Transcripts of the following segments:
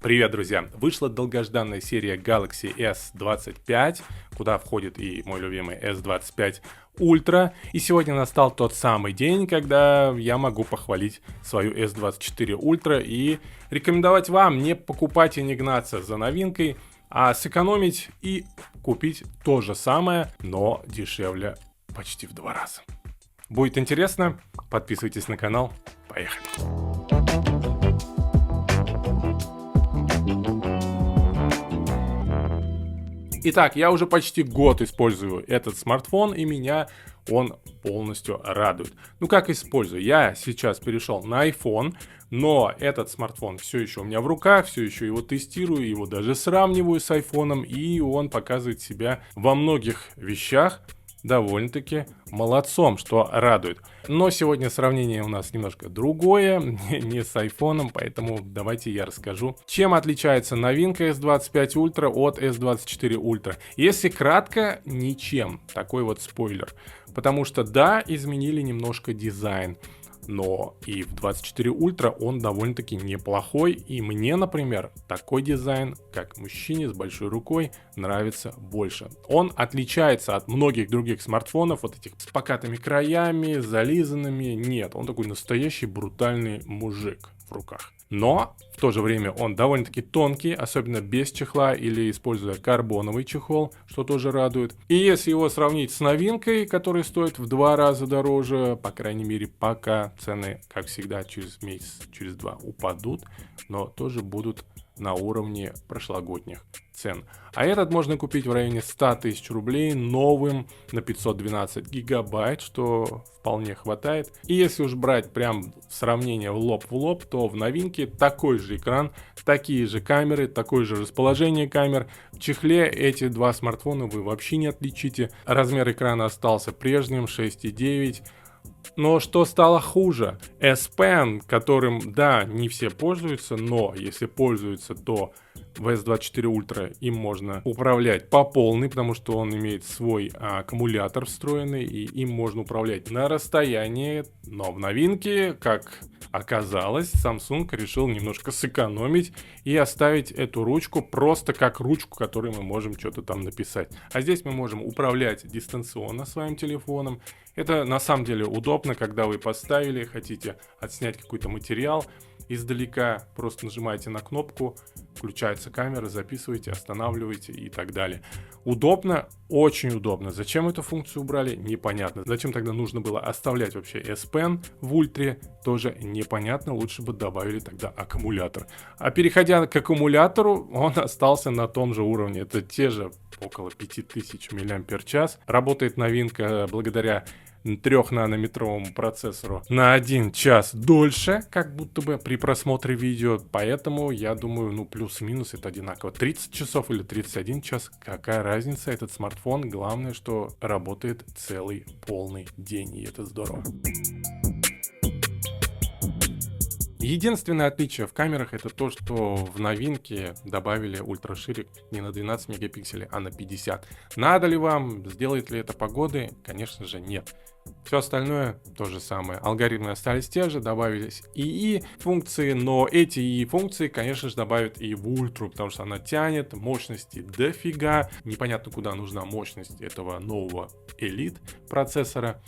Привет, друзья! Вышла долгожданная серия Galaxy S25, куда входит и мой любимый S25 Ultra. И сегодня настал тот самый день, когда я могу похвалить свою S24 Ultra и рекомендовать вам не покупать и не гнаться за новинкой, а сэкономить и купить то же самое, но дешевле почти в 2 раза. Будет интересно? Подписывайтесь на канал. Поехали! Итак, я уже почти год использую этот смартфон, и меня он полностью радует. Ну как использую? Я сейчас перешел на iPhone, но этот смартфон все еще у меня в руках, все еще его тестирую, его даже сравниваю с iPhone, и он показывает себя во многих вещах довольно-таки молодцом, что радует. Но сегодня сравнение у нас немножко другое, не с iPhone, поэтому давайте я расскажу, чем отличается новинка S25 Ultra от S24 Ultra. Если кратко, ничем. Такой вот спойлер. Потому что да, изменили немножко дизайн. Но и в 24 Ultra он довольно-таки неплохой. И мне, например, такой дизайн, как мужчине с большой рукой, нравится больше. Он отличается от многих других смартфонов, вот этих с покатыми краями, зализанными. Нет, он такой настоящий брутальный мужик в руках. Но в то же время он довольно-таки тонкий, особенно без чехла или используя карбоновый чехол, что тоже радует. И если его сравнить с новинкой, которая стоит в 2 раза дороже, по крайней мере пока цены, как всегда, через месяц, через 2 упадут, но тоже будут на уровне прошлогодних цен. А этот можно купить в районе 100 тысяч рублей новым на 512 гигабайт, что вполне хватает. И если уж брать прям сравнение лоб в лоб, то в новинке такой же экран, такие же камеры, такое же расположение камер. В чехле эти два смартфона вы вообще не отличите. Размер экрана остался прежним, 6,9. Но что стало хуже? S Pen, которым, да, не все пользуются, но если пользуются, то в S24 Ultra им можно управлять по полной, потому что он имеет свой аккумулятор встроенный, и им можно управлять на расстоянии. Но в новинке, как оказалось, Samsung решил немножко сэкономить и оставить эту ручку просто как ручку, которой мы можем что-то там написать. А здесь мы можем управлять дистанционно своим телефоном. Это на самом деле удобно, когда вы поставили, хотите отснять какой-то материал издалека, просто нажимаете на кнопку, включается камера, записываете, останавливаете и так далее. Удобно, очень удобно. Зачем эту функцию убрали, непонятно. Зачем тогда нужно было оставлять вообще S Pen в ультре, тоже непонятно. Лучше бы добавили тогда аккумулятор. А переходя к аккумулятору, он остался на том же уровне. Это те же около 5000 мАч. Работает новинка благодаря 3-нанометровому процессору на 1 час дольше, как будто бы при просмотре видео. Поэтому я думаю, ну плюс-минус это одинаково. 30 часов или 31 час, какая разница, этот смартфон, главное, что работает целый полный день, и это здорово. Единственное отличие в камерах это то, что в новинке добавили ультраширик не на 12 мегапикселей, а на 50. Надо ли вам, сделает ли это погоды? Конечно же нет. Все остальное то же самое. Алгоритмы остались те же, добавились ИИ функции, но эти ИИ функции, конечно же, добавят и в ультру, потому что она тянет мощности дофига. Непонятно, куда нужна мощность этого нового Elite процессора.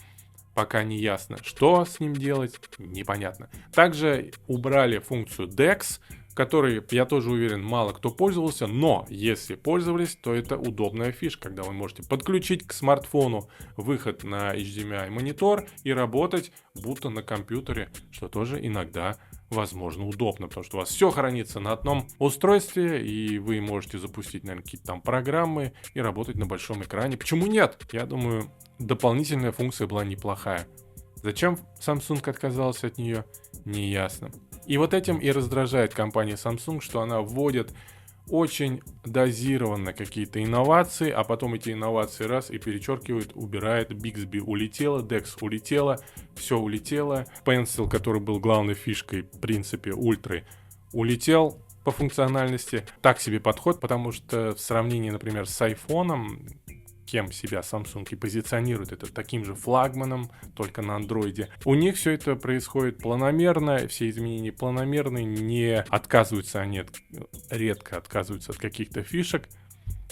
Пока не ясно, что с ним делать, непонятно. Также убрали функцию DeX, которой, я тоже уверен, мало кто пользовался, но если пользовались, то это удобная фишка, когда вы можете подключить к смартфону выход на HDMI монитор и работать будто на компьютере, что тоже иногда возможно удобно, потому что у вас все хранится на одном устройстве, и вы можете запустить, наверное, какие-то там программы и работать на большом экране. Почему нет? Я думаю, дополнительная функция была неплохая. Зачем Samsung отказался от нее, неясно. И вот этим и раздражает компания Samsung, что она вводит очень дозированно какие-то инновации, а потом эти инновации раз и перечеркивает, убирает. Bixby улетела, DeX улетела, все улетело. Pencil, который был главной фишкой, в принципе, ультры, улетел по функциональности. Так себе подход, потому что в сравнении, например, с iPhone, кем себя Samsung и позиционирует, это таким же флагманом, только на андроиде. У них все это происходит планомерно, все изменения планомерные, не отказываются они, редко отказываются от каких-то фишек,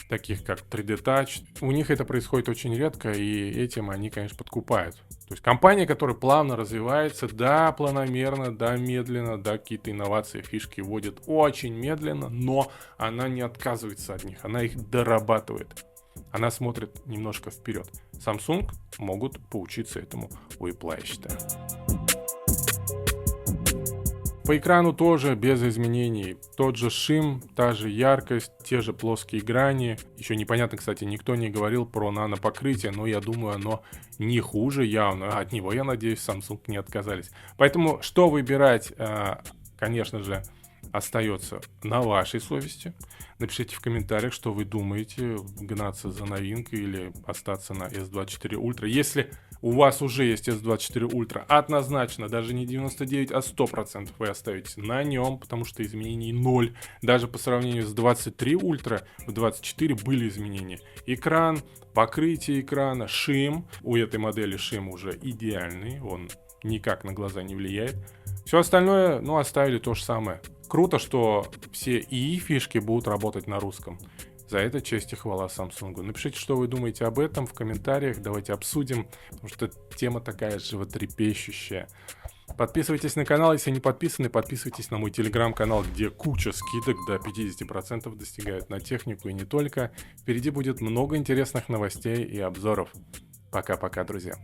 таких как 3D Touch. У них это происходит очень редко, и этим они, конечно, подкупают. То есть компания, которая плавно развивается, да, планомерно, да, медленно, да, какие-то инновации, фишки вводит очень медленно, но она не отказывается от них, она их дорабатывает. Она смотрит немножко вперед. Samsung могут поучиться этому у Apple, я считаю. По экрану тоже без изменений. Тот же шим, та же яркость, те же плоские грани. Еще непонятно, кстати, никто не говорил про нанопокрытие, но я думаю, оно не хуже явно. От него, я надеюсь, Samsung не отказались. Поэтому что выбирать, конечно же, остается на вашей совести. Напишите в комментариях, что вы думаете, гнаться за новинкой или остаться на S24 Ultra. Если у вас уже есть S24 Ultra, однозначно, даже не 99, а 100% вы оставитесь на нем, потому что изменений 0. Даже по сравнению с 23 Ultra, в 24 были изменения. Экран, покрытие экрана, шим. У этой модели шим уже идеальный, он никак на глаза не влияет. Все остальное, оставили то же самое. Круто, что все ИИ фишки будут работать на русском. За это честь и хвала Samsung. Напишите, что вы думаете об этом в комментариях. Давайте обсудим, потому что тема такая животрепещущая. Подписывайтесь на канал, если не подписаны, подписывайтесь на мой телеграм-канал, где куча скидок до 50% достигают на технику и не только. Впереди будет много интересных новостей и обзоров. Пока-пока, друзья.